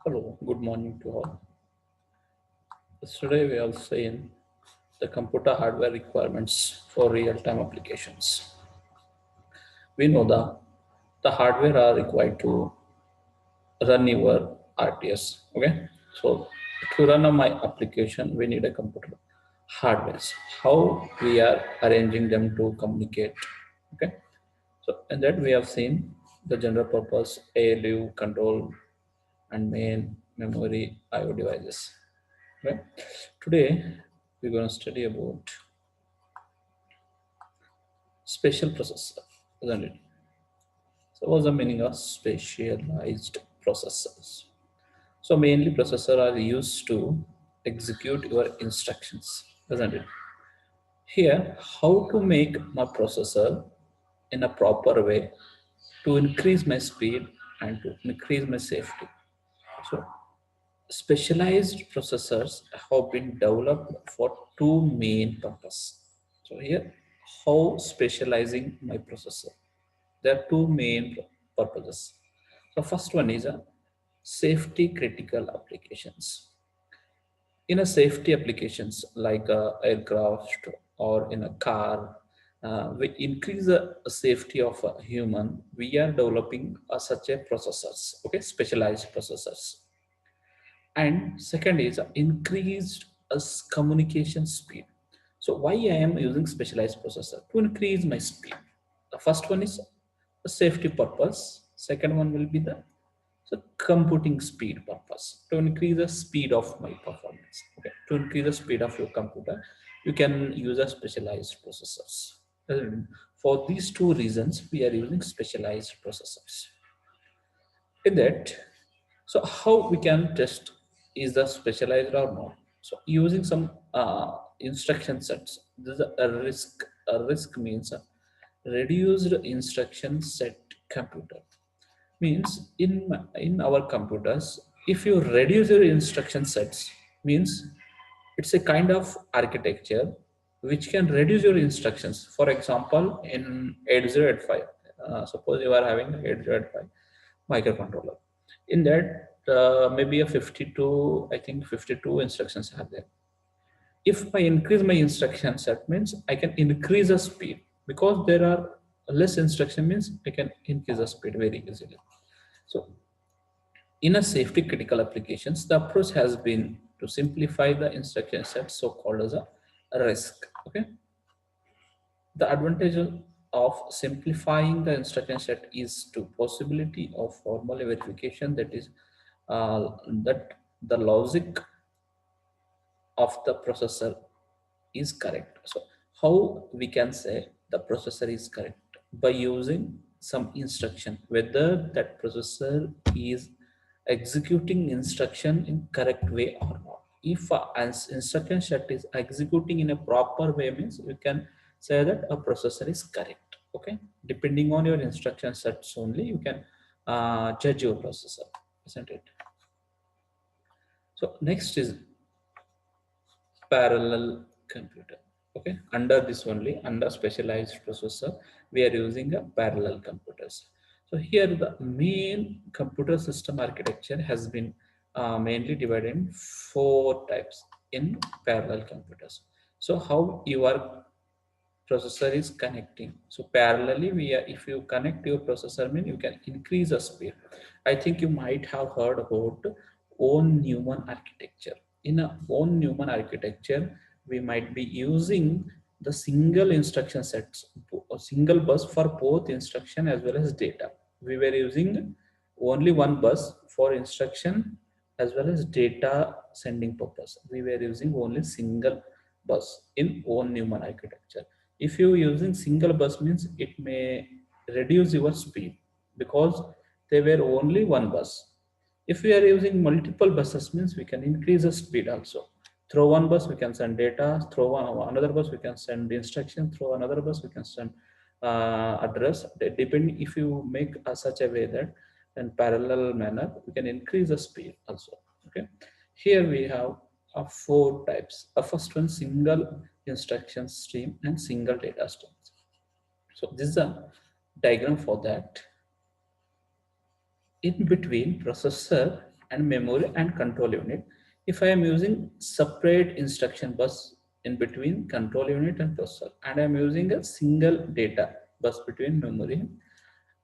Hello, good morning to all. Today we are seeing the computer hardware requirements for real-time applications. We know the hardware are required to run your RTS. Okay, so to run my application, we need a computer hardware. How we are arranging them to communicate. Okay, so in that we have seen the general purpose ALU control and main memory IO devices. Right. Today we're going to study about special processor, isn't it? So what's the meaning of specialized processors? So mainly processor are used to execute your instructions, isn't it? Here, how to make my processor in a proper way to increase my speed and to increase my safety. So specialized processors have been developed for two main purposes. So here, how specializing my processor. There are two main purposes. The first one is a safety critical applications. In a safety applications like a aircraft or in a car, we increase the safety of a human. We are developing such a processors, okay, specialized processors. And second is increased communication speed. So why I am using specialized processor? To increase my speed. The first one is a safety purpose. Second one will be the computing speed purpose. To increase the speed of my performance. Okay. To increase the speed of your computer, you can use a specialized processors. For these two reasons, we are using specialized processors. In that, so how we can test is the specialized or not? So using some instruction sets. This is a risk. A risk means a reduced instruction set computer. Means in our computers, if you reduce your instruction sets, means it's a kind of architecture which can reduce your instructions. For example, in 8085, suppose you are having 8085 microcontroller. In that, maybe a 52, I think 52 instructions are there. If I increase my instruction set, means I can increase the speed because there are less instruction, means I can increase the speed very easily. So in a safety critical applications, the approach has been to simplify the instruction set, so called as a risk. Okay. The advantage of simplifying the instruction set is to possibility of formal verification, that is that the logic of the processor is correct. So how we can say the processor is correct? By using some instruction, whether that processor is executing instruction in correct way or not. If an instruction set is executing in a proper way, means we can say that a processor is correct. Okay, depending on your instruction sets only, you can judge your processor, isn't it? So next is parallel computer. Okay, under this only, under specialized processor, we are using a parallel computers. So here the main computer system architecture has been mainly divided in four types in parallel computers. So how your processor is connecting? So parallelly, we are, if you connect your processor, mean you can increase the speed. I think you might have heard about own Newman architecture. In a own Newman architecture, we might be using the single instruction sets, a single bus for both instruction as well as data. We were using only one bus for instruction as well as data sending purpose. We were using only single bus in own Newman architecture. If you using single bus, means it may reduce your speed because they were only one bus. If we are using multiple buses, means we can increase the speed also. Through one bus we can send data, through another bus we can send instruction, through another bus we can send address. Depending, if you make such a way that in parallel manner we can increase the speed also. Okay, here we have four types. A first one, single instruction stream and single data streams. So this is a diagram for that. In between processor and memory and control unit. If I am using separate instruction bus in between control unit and processor, and I am using a single data bus between memory and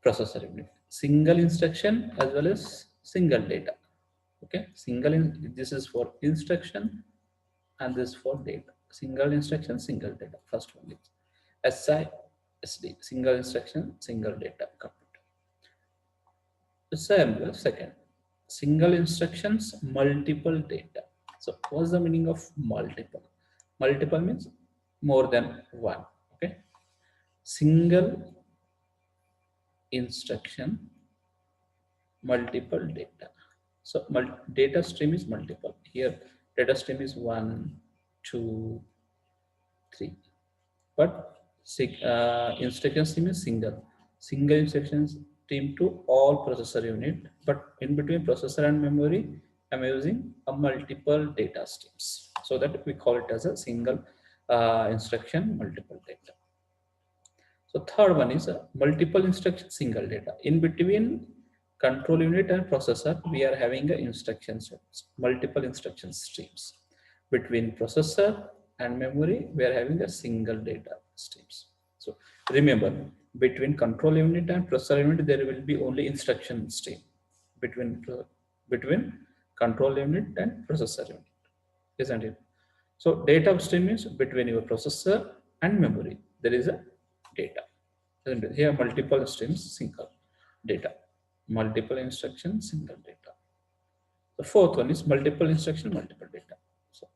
processor unit, single instruction as well as single data. Okay, this is for instruction and this for data. Single instruction, single data. First one is SI, single instruction, single data computer. Assembler, second, single instructions, multiple data. So what's the meaning of multiple? Multiple means more than one. Okay, single instruction, multiple data. So data stream is multiple. Here data stream is 1, 2, 3. But instruction stream is single instruction stream to all processor unit, but in between processor and memory I'm using a multiple data streams, so that we call it as a single instruction multiple data. So third one is a multiple instruction single data. In between control unit and processor we are having a instruction sets, multiple instruction streams. Between processor and memory we are having a single data streams. So remember, between control unit and processor unit there will be only instruction stream. Between control unit and processor unit, isn't it? So data stream is between your processor and memory there is a data. Here multiple streams, single data, multiple instructions, single data. The fourth one is multiple instruction, multiple data. So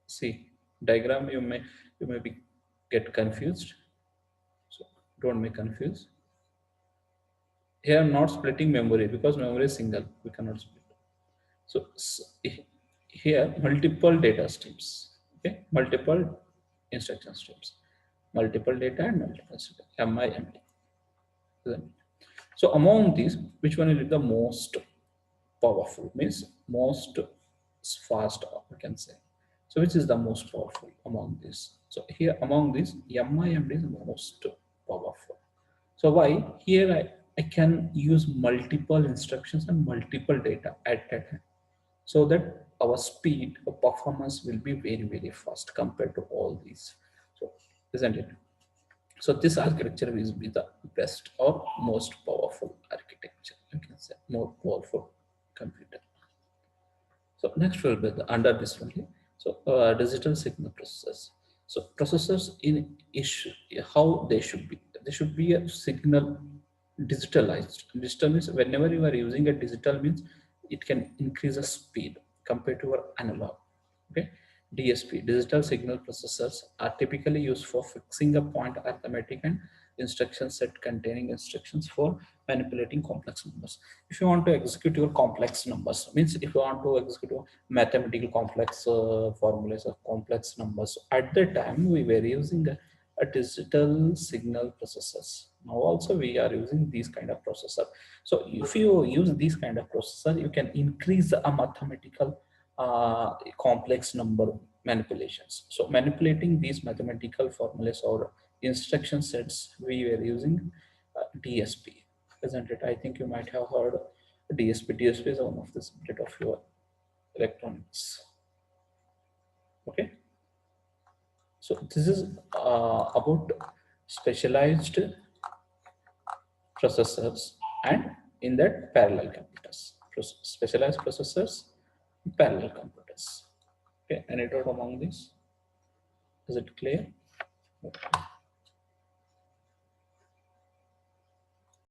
see diagram, you may be get confused. So don't be confused. Here I'm not splitting memory because memory is single. We cannot split. So here multiple data streams. Okay, multiple instruction streams, multiple data and multiple streams. MIMD. So among these, which one is the most powerful? Means most fast, we can say. So which is the most powerful among these? So here among these, MIMD is most powerful. So why? Here I can use multiple instructions and multiple data at a time, so that our speed or performance will be very, very fast compared to all these. So isn't it? So this architecture will be the best or most powerful architecture, you can say, more powerful computer. So next will be under this one here. So digital signal processors. So processors in issue, how they should be. They should be a signal digitalized. Digital means whenever you are using a digital means it can increase the speed compared to our analog. Okay. DSP, digital signal processors, are typically used for fixing a point arithmetic and instruction set containing instructions for manipulating complex numbers. If you want to execute your complex numbers, means if you want to execute your mathematical complex formulas or complex numbers, at that time we were using a digital signal processors. Now also we are using these kind of processor. So if you use these kind of processor, you can increase a mathematical complex number manipulations. So manipulating these mathematical formulas or instruction sets, we were using DSP, isn't it? I think you might have heard DSP. DSP is one of the subject of your electronics. Okay. So this is about specialized processors and in that parallel computers. Specialized processors, parallel computers. Okay, any doubt among these? Is it clear? Okay.